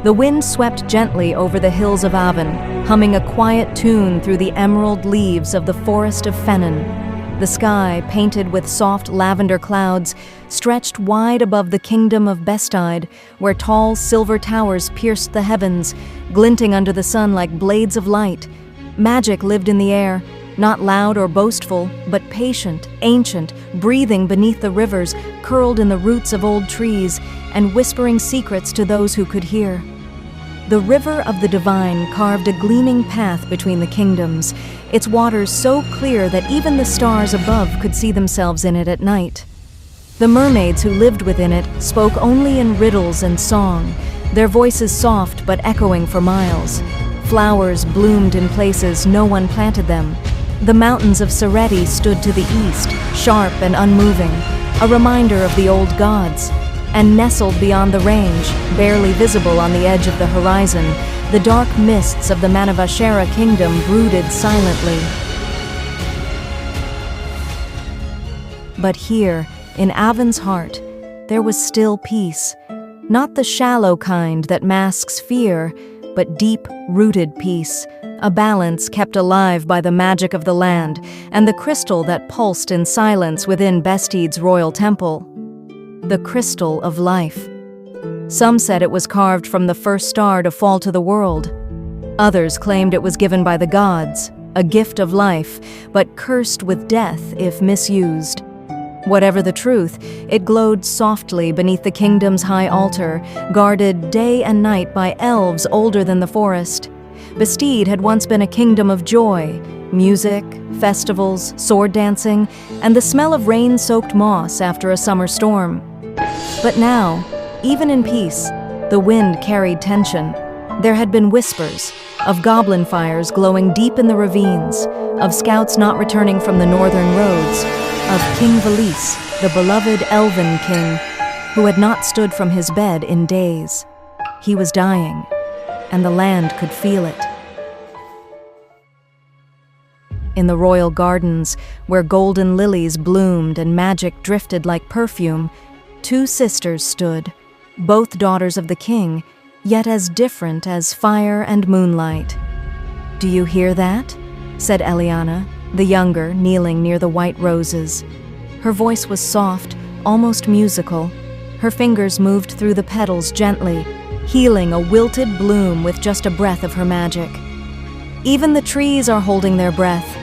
The wind swept gently over the hills of Aven, humming a quiet tune through the emerald leaves of the forest of Fennon. The sky, painted with soft lavender clouds, stretched wide above the kingdom of Bestide, where tall silver towers pierced the heavens, glinting under the sun like blades of light. Magic lived in the air, not loud or boastful, but patient, ancient, breathing beneath the rivers, curled in the roots of old trees, and whispering secrets to those who could hear. The river of the divine carved a gleaming path between the kingdoms, its waters so clear that even the stars above could see themselves in it at night. The mermaids who lived within it spoke only in riddles and song, their voices soft but echoing for miles. Flowers bloomed in places no one planted them. The mountains of Sereti stood to the east, sharp and unmoving, a reminder of the old gods. And nestled beyond the range, barely visible on the edge of the horizon, the dark mists of the Manavashera kingdom brooded silently. But here, in Aven's heart, there was still peace. Not the shallow kind that masks fear, but deep-rooted peace, a balance kept alive by the magic of the land and the crystal that pulsed in silence within Bestide's royal temple. The crystal of life. Some said it was carved from the first star to fall to the world. Others claimed it was given by the gods, a gift of life, but cursed with death if misused. Whatever the truth, it glowed softly beneath the kingdom's high altar, guarded day and night by elves older than the forest. Bestide had once been a kingdom of joy, music, festivals, sword dancing, and the smell of rain-soaked moss after a summer storm. But now, even in peace, the wind carried tension. There had been whispers of goblin fires glowing deep in the ravines, of scouts not returning from the northern roads, of King Valise, the beloved elven king, who had not stood from his bed in days. He was dying, and the land could feel it. In the royal gardens, where golden lilies bloomed and magic drifted like perfume, two sisters stood, both daughters of the king, yet as different as fire and moonlight. "Do you hear that?" said Eliana, the younger, kneeling near the white roses. Her voice was soft, almost musical. Her fingers moved through the petals gently, healing a wilted bloom with just a breath of her magic. Even the trees are holding their breath.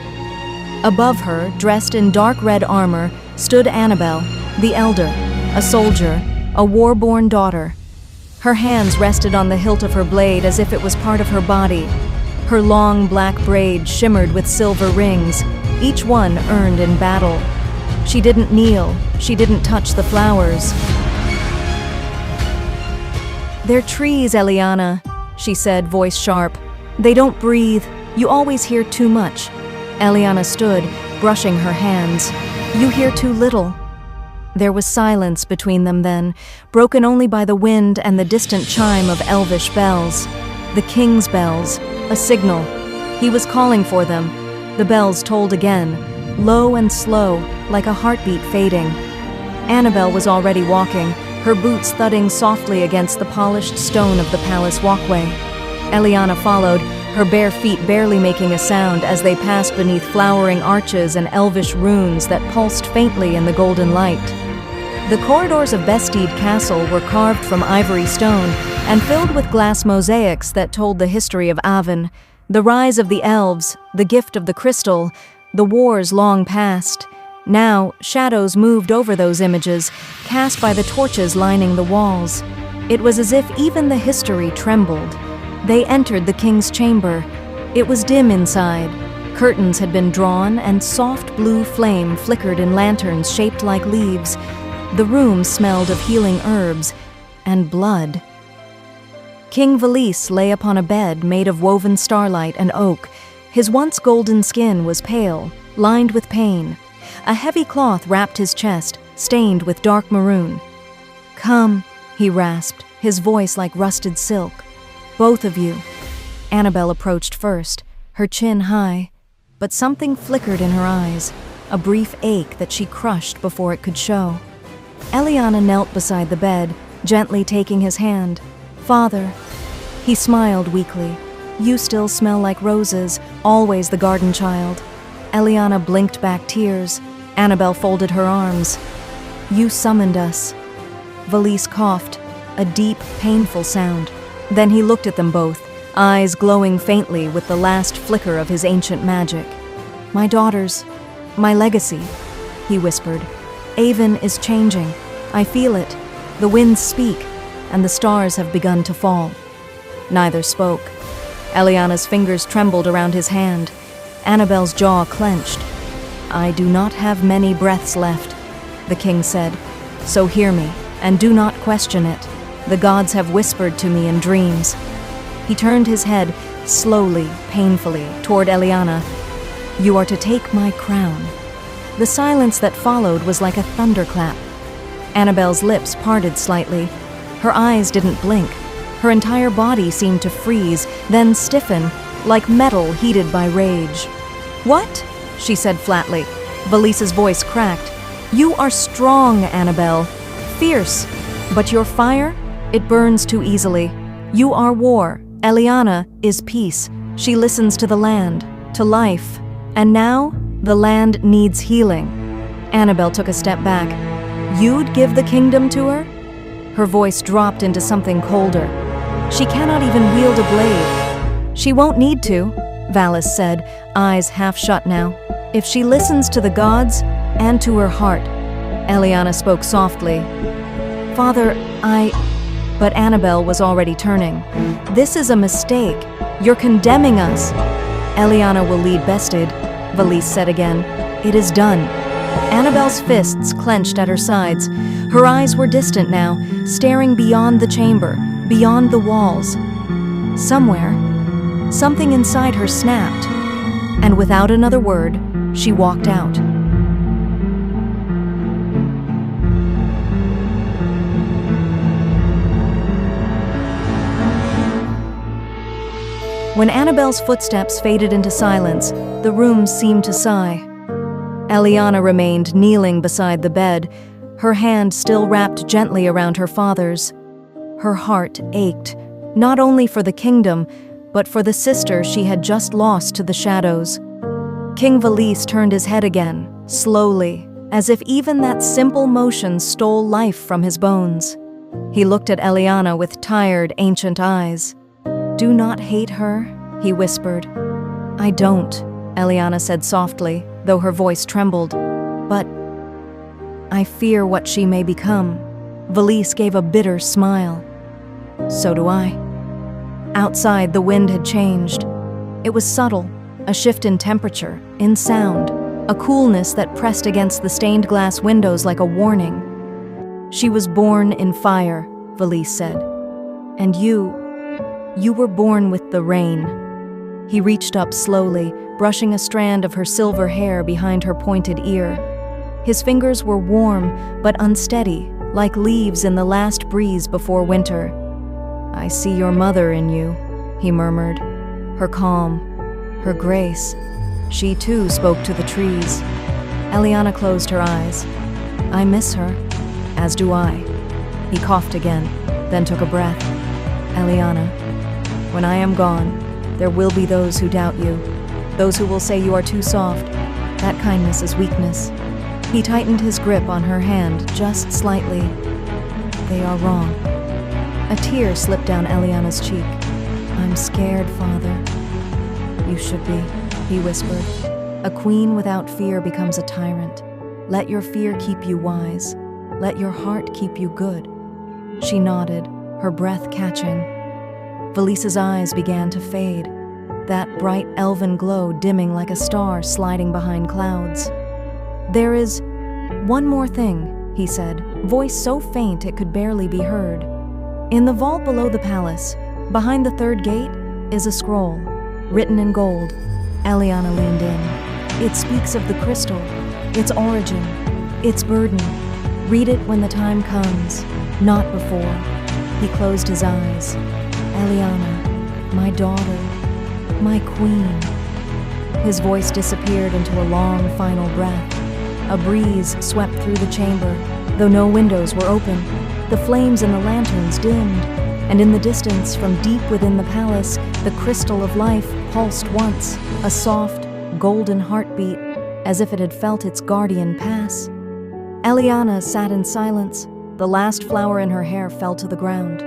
Above her, dressed in dark red armor, stood Annabelle, the elder, a soldier, a war-born daughter. Her hands rested on the hilt of her blade as if it was part of her body. Her long black braid shimmered with silver rings, each one earned in battle. She didn't kneel, she didn't touch the flowers. "They're trees, Eliana," she said, voice sharp. "They don't breathe. You always hear too much." Eliana stood, brushing her hands. "You hear too little." There was silence between them then, broken only by the wind and the distant chime of elvish bells. The king's bells, a signal. He was calling for them. The bells tolled again, low and slow, like a heartbeat fading. Annabelle was already walking, her boots thudding softly against the polished stone of the palace walkway. Eliana followed, her bare feet barely making a sound as they passed beneath flowering arches and elvish runes that pulsed faintly in the golden light. The corridors of Bestide Castle were carved from ivory stone and filled with glass mosaics that told the history of Aven, the rise of the elves, the gift of the crystal, the wars long past. Now, shadows moved over those images, cast by the torches lining the walls. It was as if even the history trembled. They entered the king's chamber. It was dim inside. Curtains had been drawn, and soft blue flame flickered in lanterns shaped like leaves. The room smelled of healing herbs and blood. King Valise lay upon a bed made of woven starlight and oak. His once golden skin was pale, lined with pain. A heavy cloth wrapped his chest, stained with dark maroon. "Come," he rasped, his voice like rusted silk. "Both of you." Annabelle approached first, her chin high, but something flickered in her eyes, a brief ache that she crushed before it could show. Eliana knelt beside the bed, gently taking his hand. "Father, He smiled weakly. You still smell like roses, always the garden child. Eliana blinked back tears. Annabelle folded her arms. You summoned us. Valise coughed, a deep, painful sound. Then he looked at them both, eyes glowing faintly with the last flicker of his ancient magic. My daughters, my legacy, he whispered. Aven is changing. I feel it. The winds speak, and the stars have begun to fall. Neither spoke. Eliana's fingers trembled around his hand. Annabelle's jaw clenched. I do not have many breaths left, the king said. So hear me, and do not question it. The gods have whispered to me in dreams. He turned his head, slowly, painfully, toward Eliana. You are to take my crown. The silence that followed was like a thunderclap. Annabelle's lips parted slightly. Her eyes didn't blink. Her entire body seemed to freeze, then stiffen, like metal heated by rage. What? She said flatly. Valise's voice cracked. You are strong, Annabelle. Fierce. But your fire? It burns too easily. You are war. Eliana is peace. She listens to the land, to life. And now, the land needs healing. Annabelle took a step back. You'd give the kingdom to her? Her voice dropped into something colder. She cannot even wield a blade. She won't need to, Valise said, eyes half shut now. If she listens to the gods and to her heart. Eliana spoke softly. Father, But Annabelle was already turning. This is a mistake. You're condemning us. Eliana will lead Bestide, Valise said again. It is done. Annabelle's fists clenched at her sides. Her eyes were distant now, staring beyond the chamber, beyond the walls. Somewhere, something inside her snapped, and without another word, she walked out. When Annabelle's footsteps faded into silence, the room seemed to sigh. Eliana remained kneeling beside the bed, her hand still wrapped gently around her father's. Her heart ached, not only for the kingdom, but for the sister she had just lost to the shadows. King Valise turned his head again, slowly, as if even that simple motion stole life from his bones. He looked at Eliana with tired, ancient eyes. Do not hate her, he whispered. I don't, Eliana said softly, though her voice trembled. But I fear what she may become. Valise gave a bitter smile. So do I. Outside, the wind had changed. It was subtle, a shift in temperature, in sound, a coolness that pressed against the stained glass windows like a warning. She was born in fire, Valise said. And you were born with the rain. He reached up slowly, brushing a strand of her silver hair behind her pointed ear. His fingers were warm but unsteady, like leaves in the last breeze before winter. I see your mother in you, he murmured. Her calm, her grace. She too spoke to the trees. Eliana closed her eyes. I miss her, as do I. He coughed again, then took a breath. Eliana, when I am gone, there will be those who doubt you, those who will say you are too soft. That kindness is weakness. He tightened his grip on her hand just slightly. They are wrong. A tear slipped down Eliana's cheek. I'm scared, Father. You should be, he whispered. A queen without fear becomes a tyrant. Let your fear keep you wise. Let your heart keep you good. She nodded, her breath catching. Valise's eyes began to fade, that bright elven glow dimming like a star sliding behind clouds. There is one more thing, he said, voice so faint it could barely be heard. In the vault below the palace, behind the third gate, is a scroll, written in gold. Eliana leaned in. It speaks of the crystal, its origin, its burden. Read it when the time comes, not before. He closed his eyes. Eliana, my daughter, my queen. His voice disappeared into a long, final breath. A breeze swept through the chamber, though no windows were open. The flames in the lanterns dimmed, and in the distance, from deep within the palace, the crystal of life pulsed once, a soft, golden heartbeat, as if it had felt its guardian pass. Eliana sat in silence. The last flower in her hair fell to the ground.